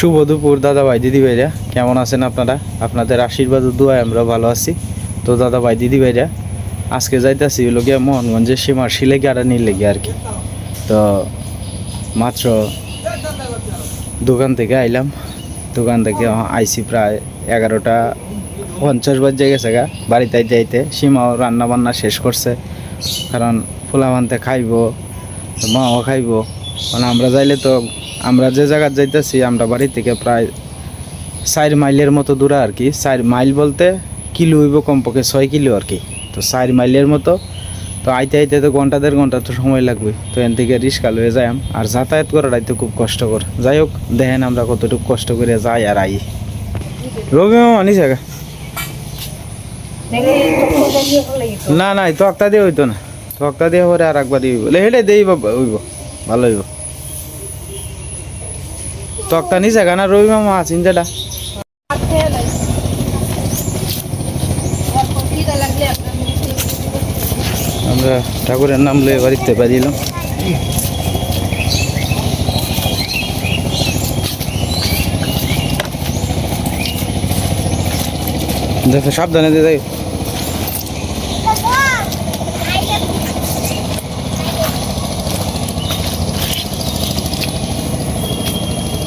শুভ দুপুর দাদা ভাই দিদি ভাইরা, কেমন আছেন আপনারা? আপনাদের আশীর্বাদ ও দোয়ায় আমরা ভালো আছি। তো দাদা ভাই দিদি ভাইরা, আজকে যাইতেছি হলো গিয়ে মোহনগঞ্জের সীমার শিলেগাড়া নিয়ে লেগে আর কি। তো মাত্র দোকান থেকে আইলাম, দোকান থেকে আইসি প্রায় 11টা 50 বাজে গেছে গা। বাড়িতে আইতে আইতে সীমাও রান্না বান্না শেষ করছে, কারণ পোলা মানতে খাইবো, মাও খাইবো। মানে আমরা যাইলে তো, আমরা যে জায়গায় যাইতেছি আমরা বাড়ি থেকে প্রায় 4 মাইলের মতো দূরে আর কি। 4 মাইল বলতে কিলো হইব কমপক্ষে 6 কিলো আর কি। তো 4 মাইলের মতো। তো আইতে আইতে তো ঘন্টা 1.5 ঘন্টা তো সময় লাগবে। তো এখান থেকে রিক্সা লয়ে যাই, আর যাতায়াত করাটাই তো খুব কষ্টকর। যাই হোক, দেখেন আমরা কতটুকু কষ্ট করে যাই আর আই। রবি মামা নিছে গা? না না, তক্তা দিয়ে হইতো না, তক্তা দিয়ে পরে আর একবার দিব হেঁটে দেই হইব, ভালো হইব। তক্তা নিছে গা না রবি মামা? চিন্তাটা আমরা ঠাকুরের নাম লয়ে বাড়িতে পারিলাম। দেখো সাবধানে দিয়ে যাই।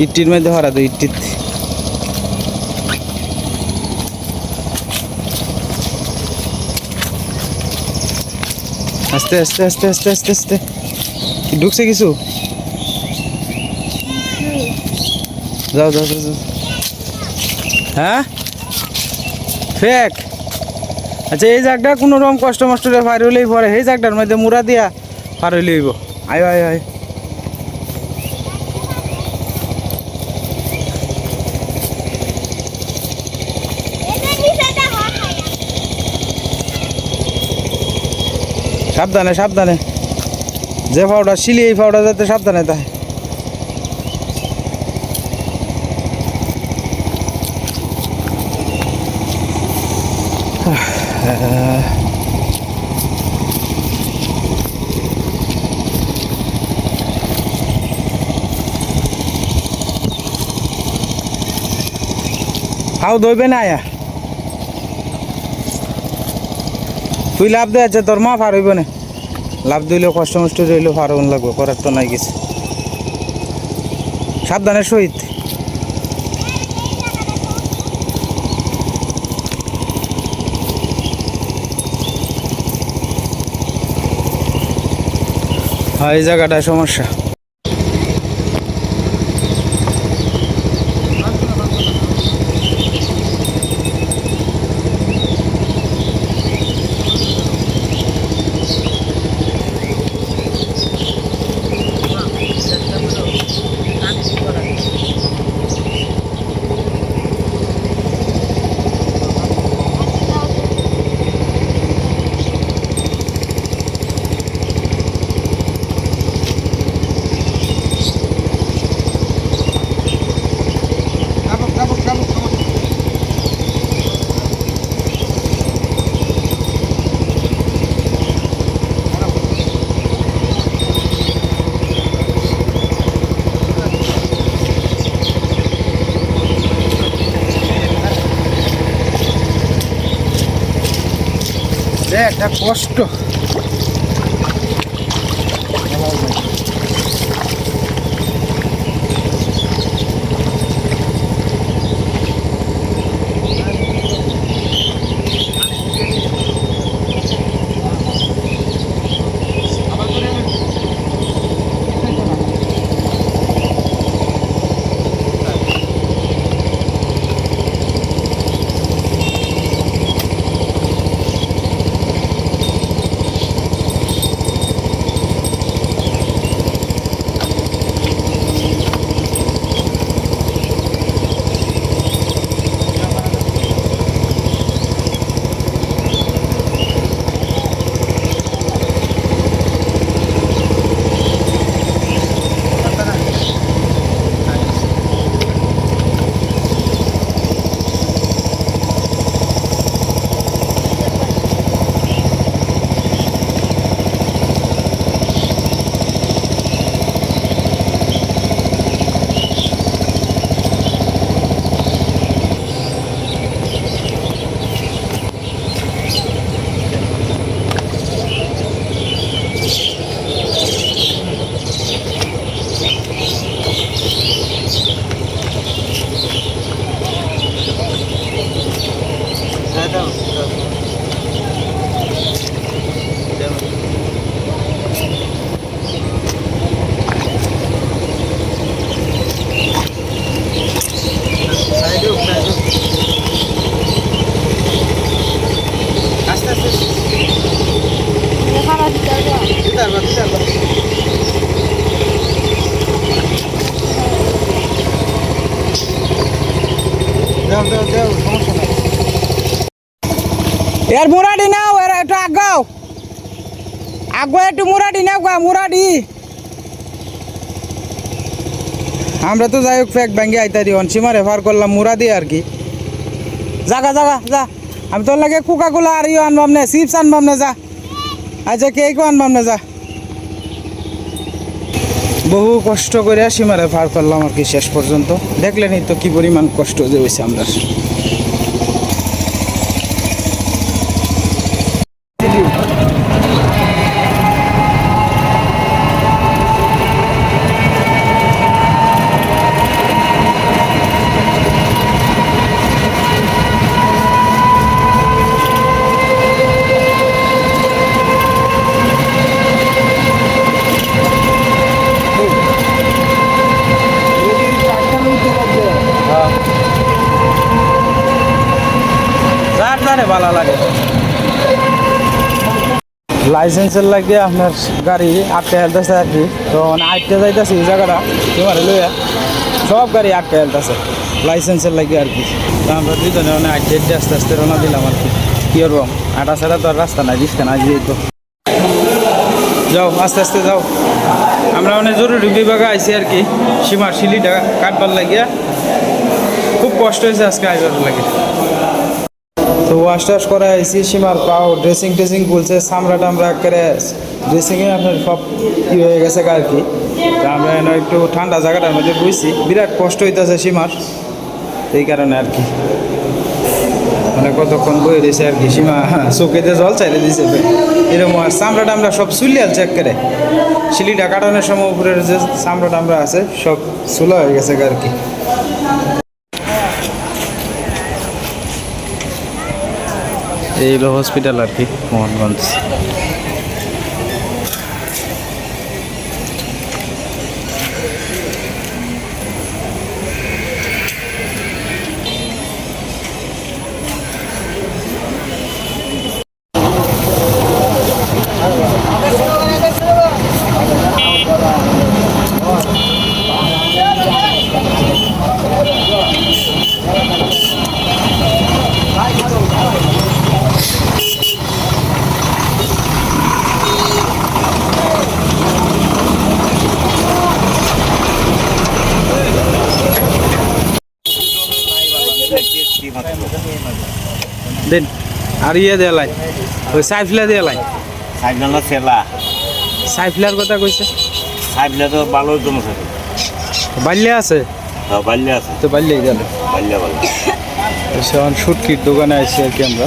ইটটির মধ্যে হরা তো ইটটির আস্তে আস্তে আস্তে আস্তে আস্তে আস্তে। কি ঢুকছে কিছু? যাও যাও যাও যাও। হ্যাঁ ফেক। আচ্ছা, এই জায়গাটা কোনো রকম কষ্ট মষ্ট পার হইলেই পরে, এই জায়গাটার মধ্যে মুড়া দিয়া পার হইলে হইব। আয় আয় আয়। সাবধানে সাবধানে, যে ফাউডা শিলি এই ফাউডা যাতে সাবধানে থাকে। হাও দইবে না আয়া, তুই লাভ দে। আছে তোর মা পার হইব না, লাভ দিলেও কষ্ট মষ্ট রইলেও পার হন লাগবে, করার তো নাই কিছু। সাবধানে সহিত। হ্যাঁ, এই জায়গাটায় সমস্যা। একটা কষ্ট। এর মুরাডি নাও, এর একটু আগাও, একটু মুরাডি নাও গা, মুরাডি। আমরা তো যাই হোক ফেক ব্যাঙ্গে আইতারি অনসীমা রেফার করলাম মুরাদি আর কি। জাগা জাগা যা, আমি তোর লাগে কোকা কোলা আর ইয়ে আনবাম না, চিপস আনবাম না, যা। আচ্ছা কেকও আনবাম না, যা। বহু কষ্ট করে সীমারে পার করলাম আর কি শেষ পর্যন্ত। দেখলেনই তো কি পরিমাণ কষ্ট যে হয়েছে আমরা। ভালো লাগে লাইসেন্সের লাগে আপনার গাড়ি আটকে হেলতেছে আর কি। তো মানে আটকে যাইতেছে এই জায়গাটা তোমার লইয়া সব গাড়ি আটকে হেলতেছে লাইসেন্সের লাগে আর কি। তো আমরা দুজনে মানে আটকে আস্তে আস্তে রওনা দিলাম আর কি। কি করবো, আটা ছাড়া তো আর রাস্তা নাই, রিস্কা না দিয়ে তো যাও, আস্তে আস্তে যাও। আমরা মানে জরুরি বিভাগে আইসি আর কি, সীমার শিলিটা কাটবার লাগিয়া। খুব কষ্ট হয়েছে আজকে আইবার লাগে। তো ওয়াশ টাশ করে আইসি, সীমার পাও ড্রেসিং টেসিং বলছে, চামড়া টামড়া করে ড্রেসিংয়ে আপনার সব কী হয়ে গেছে আর কি। তো আমরা একটু ঠান্ডা জায়গাটার মধ্যে বুঝছি, বিরাট কষ্ট হইতেছে সীমার, এই কারণে আর কি। মানে কতক্ষণ বয়ে রয়েছে আর কি, সীমা চোখেতে জল চাইলে দিয়েছে এরকম। আর চামড়া টামড়া সব চুলিয়াল চেক করে, শিলিটা কাটানোর সময় উপরের যে চামড়া টামড়া আছে সব চুলা হয়ে গেছে আর কি। এই হলো হসপিটাল আর কি, মোহনগঞ্জ। দেন আর ইয়ে দেয়া লাই, ওই সাইফলা দেয়া লাই, সাইফলা সেলা সাইফলার কথা কইছে। সাইফলা তো ভালো জমা থাকে, বাল্যা আছে, হ্যাঁ বাল্যা আছে, তো বাল্যাই গেল। বাল্যা ভালো। এখন শুটকির দোকানে আইসি আর কি আমরা।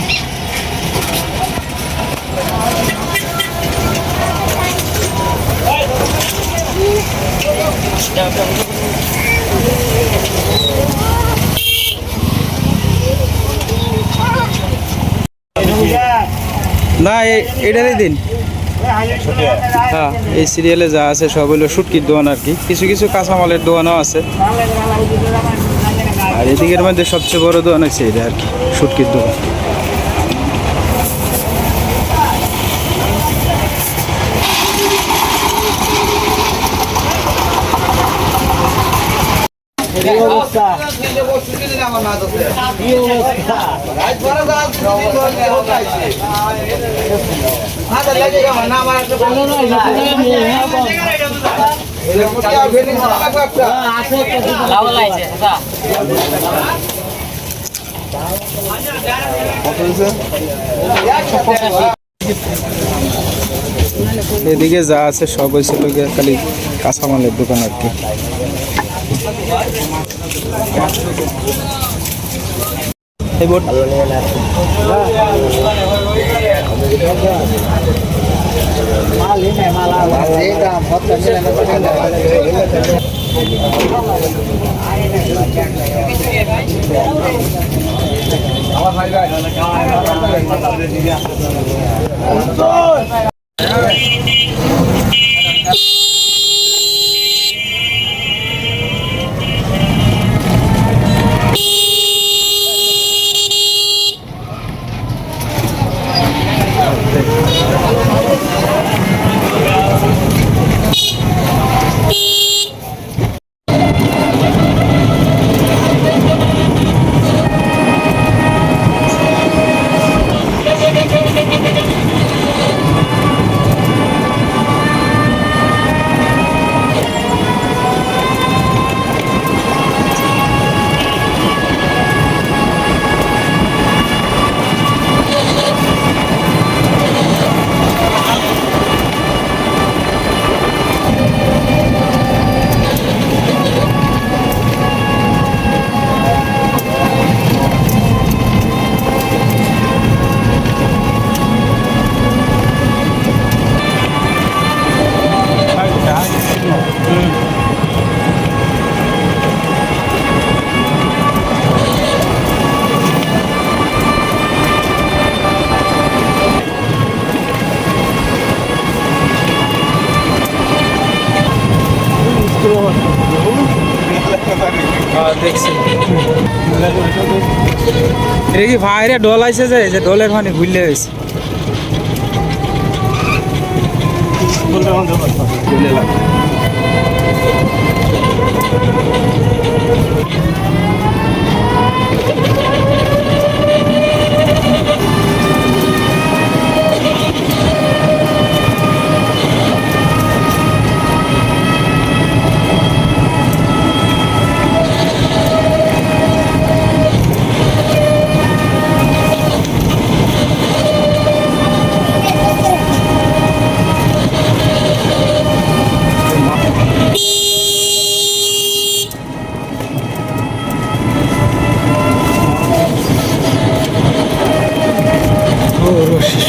না এটারই দিন। হ্যাঁ এই সিরিয়ালে যা আছে সব হলো শুটকির দোকান আর কি, কিছু কিছু কাঁচামালের দোকানও আছে। আর এদিকের মধ্যে সবচেয়ে বড় দোকান হচ্ছে এটা আর কি, শুটকির দোকান। এদিকে যা আছে সব হয়েছে খালি কাঁচামালের দোকান আর কি। এই বোট দেখছি এটা কি ভাইরে ডল আইছে যে এই যে ডলের মানে ঘুরলে হয়েছে ঘুরলে লাগবে ও রশি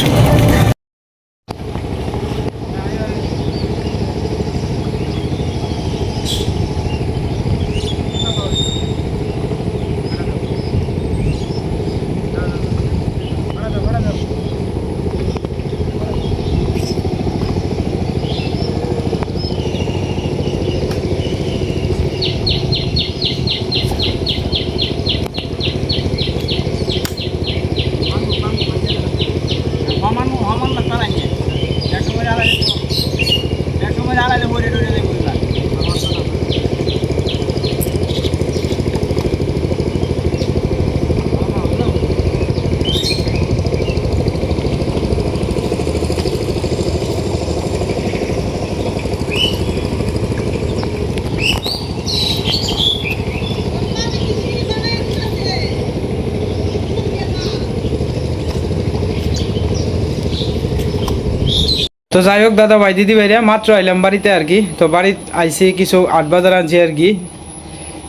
তো যাই হোক দাদা ভাই দিদি ভাইরা মাত্র আইলাম বাড়িতে আর কি তো বাড়িতে আইসি কিছু আট বাজার আনছি আর কি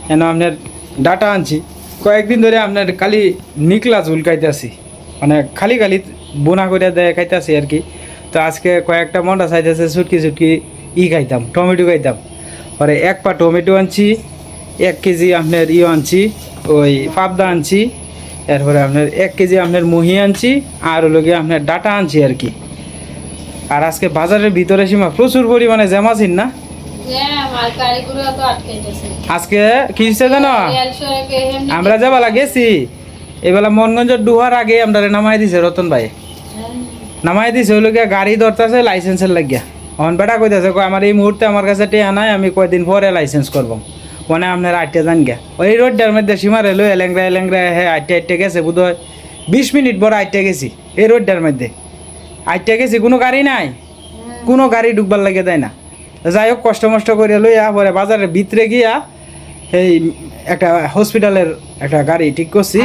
কেন আপনার ডাটা আনছি কয়েকদিন ধরে আপনার খালি নিকলা চুল খাইতেছি মানে খালি খালি বোনা করে দেয় খাইতেছি আর কি তো আজকে কয়েকটা মনটা চাইতেছে ছুটকি ছুটকি খাইতাম টমেটো খাইতাম পরে এক পা টমেটো আনছি 1 কেজি আপনার আনছি ওই পাবদা আনছি এরপরে আপনার 1 কেজি আপনার মুহি আনছি আর হলো গিয়ে আপনার ডাটা আনছি আর কি আর আজকে বাজারের ভিতরে সীমা প্রচুর পরিমাণে জ্যাম আছেন না আজকে কি হচ্ছে জানো আমরা যাবা গেছি এবেলা মনগঞ্জের ডুহার আগে আমরা নামাই দিছে রতন ভাই নামাই দিছে ওই লোকে গাড়ি ধরতেছে লাইসেন্সের লাগিয়া অন বেটা কইতেছে আমার এই মুহূর্তে আমার কাছে টেয়া নাই আমি কয়দিন পরে লাইসেন্স করবো মানে আপনার আটটা যান গিয়া ওই রোডটার মধ্যে সীমারে লই এলেংরা এলেংরা হ্যাঁ আটটা গেছে বোধ হয় 20 মিনিট বড় আটটা গেছি এই রোডটার মধ্যে আটটা গেছি কোনো গাড়ি নাই কোনো গাড়ি ঢুকবার লাগে দেয় না যাই হোক কষ্ট মষ্ট করে লইয়া পরে বাজারের ভিতরে গিয়া এই একটা হসপিটালের একটা গাড়ি ঠিক করছি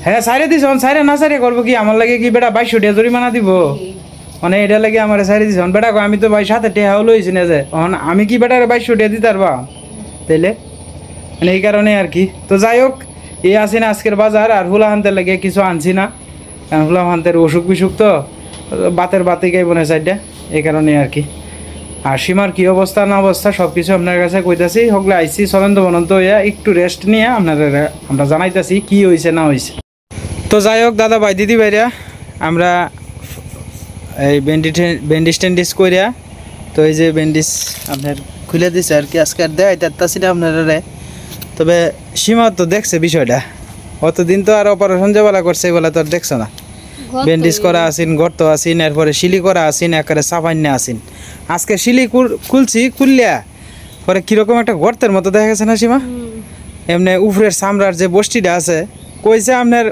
হ্যাঁ সাইরে দিস সাইরে না সাইরে করবো কি আমার লাগে কি বেটা 2200 টাকা জরিমানা দিব মানে এটা লাগে আমার সাইরে দিস বেটা আমি তো ভাই সাথে টেহাও লইছি না যে আমি কি বেটারে 2200 টাকা দিতে পারবা তাইলে মানে এই কারণে আর কি তো যাই হোক এই আসি না আজকের বাজার আর হুলা হানতে লাগে কিছু আনছি না কারণ হুলা হানতের অসুখ বিসুখ তো বাতের বাতি গাইব না সাইডটা এই কারণে আর কি আর সীমার কী অবস্থা না অবস্থা সব কিছু আপনার কাছে কইতাছি হকলে আইসি চলন্ত বনন্ত হইয়া একটু রেস্ট নিয়ে আপনাদের আমরা জানাইতেছি কি হয়েছে না হয়েছে তো যাই হোক দাদা ভাই দিদি ভাইরা আমরা এই ব্যান্ডিজ টেন্ডিজ করিয়া তো এই যে ব্যান্ডিজ আপনার খুলে দিছে আর কি আজকে আর দেখাইতাছি না আপনারা তবে সীমা তো দেখছে বিষয়টা অতদিন তো আর অপারেশন যেবেলা করছে এবেলা তো আর দেখছো না ব্যান্ডিজ করা আসিন গর্ত আসিন এরপরে শিলি করা আসিন একেবারে সাফাইন্যা আসিন আজকে শিলি খুলছি খুললিয়া পরে কীরকম একটা গর্তের মতো দেখা গেছে না সীমা এমনি উপরের চামড়ার যে বস্তিটা আছে কইছে আপনার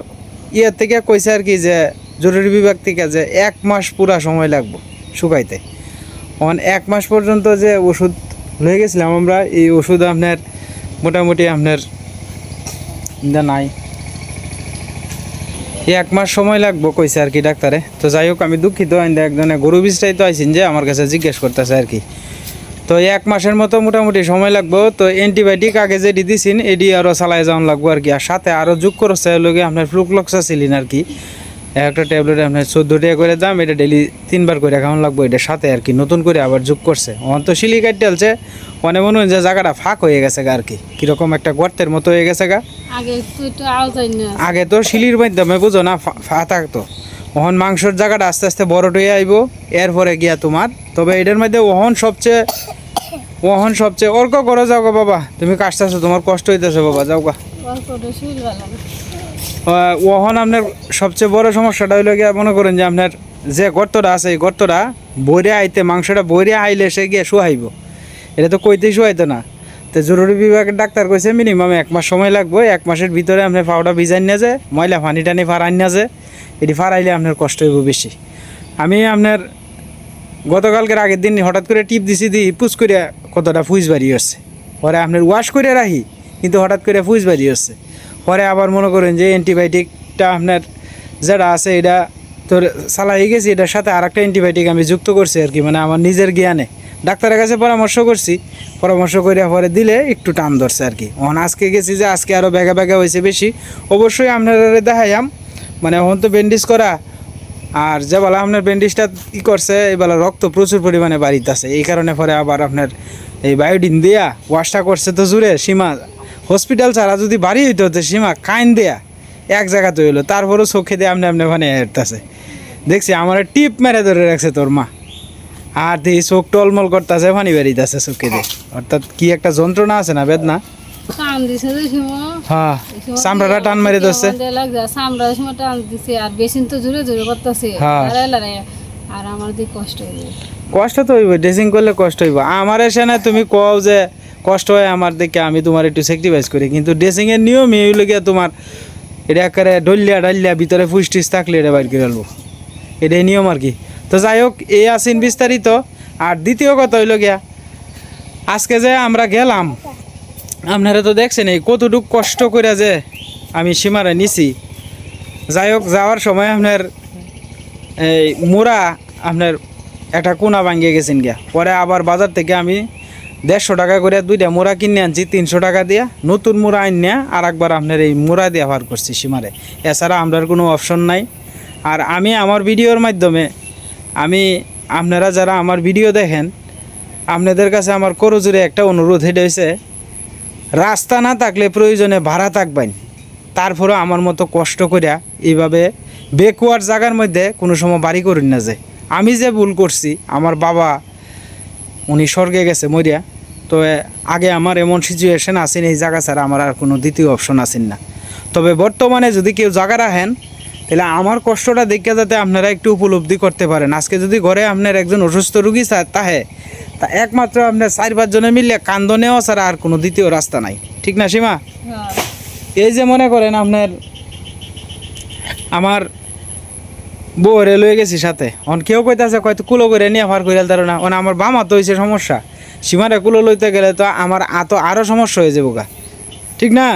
ইয়ের থেকে কইছে আর কি যে জরুরি বিভাগ থেকে যে 1 মাস পুরা সময় লাগবে শুকাইতে 1 মাস পর্যন্ত যে ওষুধ লয়ে গেছিলাম আমরা এই ওষুধ আপনার মোটামুটি আপনার নাই 1 মাস সময় লাগবো কইছে আর কি ডাক্তারে তো যাই হোক আমি দুঃখিত একজনে গরু বিস্তারিত আইসিন যে আমার কাছে জিজ্ঞেস করতেছে আর কি তো 1 মাসের মতো মোটামুটি সময় লাগবো তো অ্যান্টিবায়োটিক আগে যে দিয়েছেন এডি আরও চালায় যাওয়ান লাগবো আর কি আর সাথে আরও যোগ করছে লোকে আপনার ফ্লুক্লক্সাসিলিন আর কি একটা ট্যাবলেট আপনার 14 টাকা করে দাম এটা ডেলি 3 বার করে খাওয়ান লাগবো এটার সাথে আর কি নতুন করে আবার যোগ করছে তো শিলি কাটতে চলছে মনে মনে হয় যে জায়গাটা ফাঁক হয়ে গেছে গা আর কি কীরকম একটা গর্তের মতো হয়ে গেছে গা আগে তো শিলির মাধ্যমে বুঝো না থাকতো ওহন মাংসর জায়গাটা আস্তে আস্তে বড় হয়ে আইব এরপরে গিয়া তোমার তবে এটার মধ্যে ওহন সবচেয়ে ওহন সবচেয়ে অর্ক করে যাও গো বাবা, তুমি কাশতেছো, তোমার কষ্ট হইতেছে বাবা, যাও গা। ওহন আপনার সবচেয়ে বড় সমস্যাটা হইলো গিয়া, মনে করেন যে আপনার যে গর্তটা আছে এই গর্তটা বইরে আইতে, মাংসটা বইরে আইলে সে গিয়ে শুয়াইব, এটা তো কইতেই শুয়াইতো না। তো জরুরি বিভাগের ডাক্তার কইছে মিনিমাম 1 মাস সময় লাগবে, 1 মাসের ভিতরে আপনার পাউডা ভিজাই না যে ময়লা পানি টানি ফারাই না যে, এটি ফারাইলে আপনার কষ্ট হইব বেশি। আমি আপনার গতকালকের আগের দিন হঠাৎ করে টিপ দিছি, পুজ করে কতটা ফুজ বাড়িয়ে আসছে, পরে আপনার ওয়াশ করে রাখি কিন্তু হঠাৎ করে ফুজ বাড়িয়ে আসছে। পরে আবার মনে করেন যে অ্যান্টিবায়োটিকটা আপনার যেটা আছে এটা তোর চালাই গেছি, এটার সাথে আর একটা অ্যান্টিবায়োটিক আমি যুক্ত করছি আর কি, মানে আমার নিজের জ্ঞানে ডাক্তারের কাছে পরামর্শ করছি, পরামর্শ করে পরে দিলে একটু টান ধরছে আর কি। এখন আজকে গেছি যে আজকে আরও ব্যাগা ব্যাগা হয়েছে বেশি, অবশ্যই আপনারা দেখাইয়াম, মানে এখন তো ব্যান্ডেজ করা, আর যে বেলা আপনার ব্যান্ডেজটা ই করছে এবেলা রক্ত প্রচুর পরিমাণে বাড়িতেছে, এই কারণে পরে আবার আপনার এই বায়োডিন দেয়া ওয়াশটা করছে তো জুড়ে সীমা হসপিটাল ছাড়া যদি বাড়ি হইতে হতো সীমা কাইন দেয়া এক জায়গাতে হইলো, তারপরেও চোখে দিয়ে আপনি মানে হেরতেছে, দেখছি আমার টিপ মেরে ধরে রাখছে তোর মা, আর দিয়ে চোখ টলমল করতেছে, পানি বেরিয়েছে চোখে দিয়ে, অর্থাৎ কি একটা যন্ত্রণা আছে না, বেদনা। হ্যাঁ, চামড়াটা টান মেরে ধরছে, আর আমার দিকে কষ্ট হইবে, কষ্ট তো হইব, ড্রেসিং করলে কষ্ট হইব। আমার এসে না তুমি কও যে কষ্ট হয় আমার দেখে, আমি তোমার একটু স্যাক্রিফাইস করি, কিন্তু ড্রেসিংয়ের নিয়ম এই হইল গিয়া তোমার এটা একেবারে ডলিয়া ডালিয়া ভিতরে ফুসটিস থাকলে এটা বাইর করে আনবো, এটাই নিয়ম আর কি। তো যাই হোক, এই আসিন বিস্তারিত। আর দ্বিতীয় কথা হইল গিয়া, আজকে যে আমরা গেলাম, আপনারা তো দেখছেন এই কতটুকু কষ্ট করে যে আমি সীমারে নিছি। যাই হোক, যাওয়ার সময় আপনার এই মোড়া আপনার একটা কোনা ভাঙিয়ে গেছেন গিয়া, পরে আবার বাজার থেকে আমি 150 টাকা করে 2টা মোড়া কিনে আনছি 300 টাকা দিয়া, নতুন মোড়া আনিয়া আর একবার আপনার এই মোড়া দিয়ে ব্যবহার করছি সীমারে, এছাড়া আমরার কোনো অপশন নাই। আর আমি আমার ভিডিওর মাধ্যমে আপনারা যারা আমার ভিডিও দেখেন, আপনাদের কাছে আমার করজোরে একটা অনুরোধ, এটা হয়েছে রাস্তা না থাকলে প্রয়োজনে ভাড়া থাকবেন, তারপরেও আমার মতো কষ্ট করিয়া এইভাবে বেকওয়ার্ড জায়গার মধ্যে কোনো সময় বাড়ি করেন না। যে আমি যে ভুল করছি, আমার বাবা উনি স্বর্গে গেছে মরিয়া, তো আগে আমার এমন সিচুয়েশন আসেন এই জায়গা ছাড়া আমার আর কোনো দ্বিতীয় অপশন আসেন না। তবে বর্তমানে যদি কেউ জায়গা রাখেন, তাহলে আমার কষ্টটা দেখে যাতে আপনারা একটু উপলব্ধি করতে পারেন। আজকে যদি ঘরে আপনার একজন অসুস্থ রুগী তাহে তা একমাত্র আপনার 4-5 জনে মিললে কান্দ নেওয়া ছাড়া আর কোনো দ্বিতীয় রাস্তা নাই, ঠিক না সীমা? এই যে মনে করেন আপনার আমার বউরে লয়ে গেছি সাথে, অন কেউ কইতাছে হয়তো কুলো করে নিয়ে ভার করে তার না, মানে আমার বামা তো হয়েছে সমস্যা, সীমারে কুলো লইতে গেলে তো আমার আরও সমস্যা হয়ে যাবো গা, ঠিক না?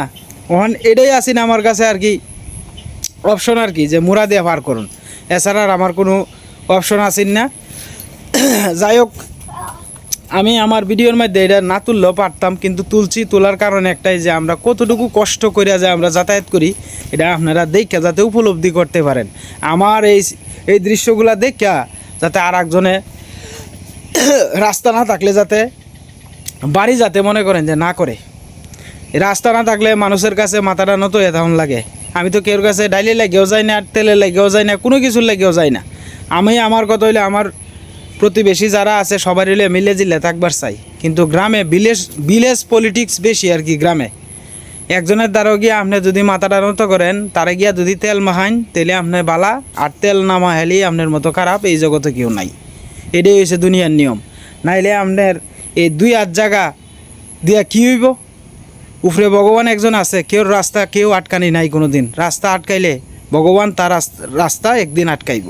ওখান এটাই আসি না আমার কাছে আর কি অপশন আর কি, যে মুড়া দিয়ে ভার করুন, এছাড়া আর আমার কোনো অপশন আসেন না। যাই হোক, আমি আমার ভিডিওর মধ্যে এটা না তুললেও পারতাম, কিন্তু তুলছি। তোলার কারণ একটাই, যে আমরা কতটুকু কষ্ট করে যে আমরা যাতায়াত করি, এটা আপনারা দেখে যাতে উপলব্ধি করতে পারেন। আমার এই দৃশ্যগুলো দেখা যাতে আর একজনে রাস্তা না থাকলে যাতে বাড়ি যাতে মনে করেন যে না করে। রাস্তা না থাকলে মানুষের কাছে মাথাটা নত তখন লাগে। আমি তো কেউর কাছে ডাইলে লাগেও যাই না, আর তেলে লাগেও যাই না, কোনো কিছুর লাগেও যাই না। আমি আমার কথা হইলে আমার প্রতিবেশী যারা আছে সবাই হইলে মিলে জিলে থাকবার চাই, কিন্তু গ্রামে ভিলেজ পলিটিক্স বেশি আর কি। গ্রামে একজনের দ্বারাও গিয়া আপনি যদি মাথাটা নত করেন, তারে গিয়া যদি তেল মাখাইন, তেলে আপনার বালা, আর তেল না মাহাইলেই আপনার মতো খারাপ এই জগতে কেউ নাই। এটাই হয়েছে দুনিয়ার নিয়ম। নাইলে আপনার এই 2-8 জায়গা দিয়া কী হইব? উপরে ভগবান একজন আছে, কেউ আটকানি নাই কোনো দিন। রাস্তা আটকাইলে ভগবান তার রাস্তা একদিন আটকাইব।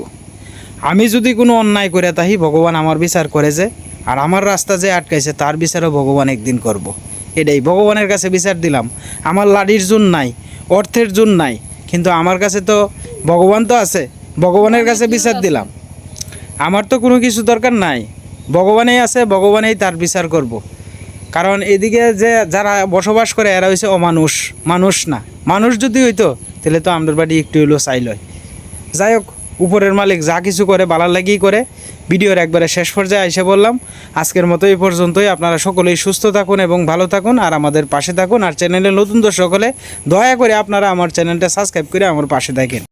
আমি যদি কোনো অন্যায় করে তাহি ভগবান আমার বিচার করে যে, আর আমার রাস্তা যে আটকাইছে তার বিচারও ভগবান একদিন করব। এটাই ভগবানের কাছে বিচার দিলাম। আমার লাডির জন্য নাই, অর্থের জন্য নাই, কিন্তু আমার কাছে তো ভগবান তো আছে, ভগবানের কাছে বিচার দিলাম। আমার তো কোনো কিছু দরকার নাই, ভগবানেই আছে, ভগবানেই তার বিচার করব। কারণ এদিকে যে যারা বসবাস করে এরা হয়েছে অমানুষ, মানুষ না। মানুষ যদি হইতো তাহলে তো আমাদের বাড়ি একটু হইলেও চাইল হয়। যাই হোক, উপরের মালিক যা কিছু করে ভালো লাগেই করে। ভিডিওর একবারে শেষ পর্যায়ে এসে বললাম, আজকের মতো এই পর্যন্তই। আপনারা সকলেই সুস্থ থাকুন এবং ভালো থাকুন, আর আমাদের পাশে থাকুন। আর চ্যানেলে নতুন দর্শক হলে দয়া করে আপনারা আমার চ্যানেলটা সাবস্ক্রাইব করে আমার পাশে থাকেন।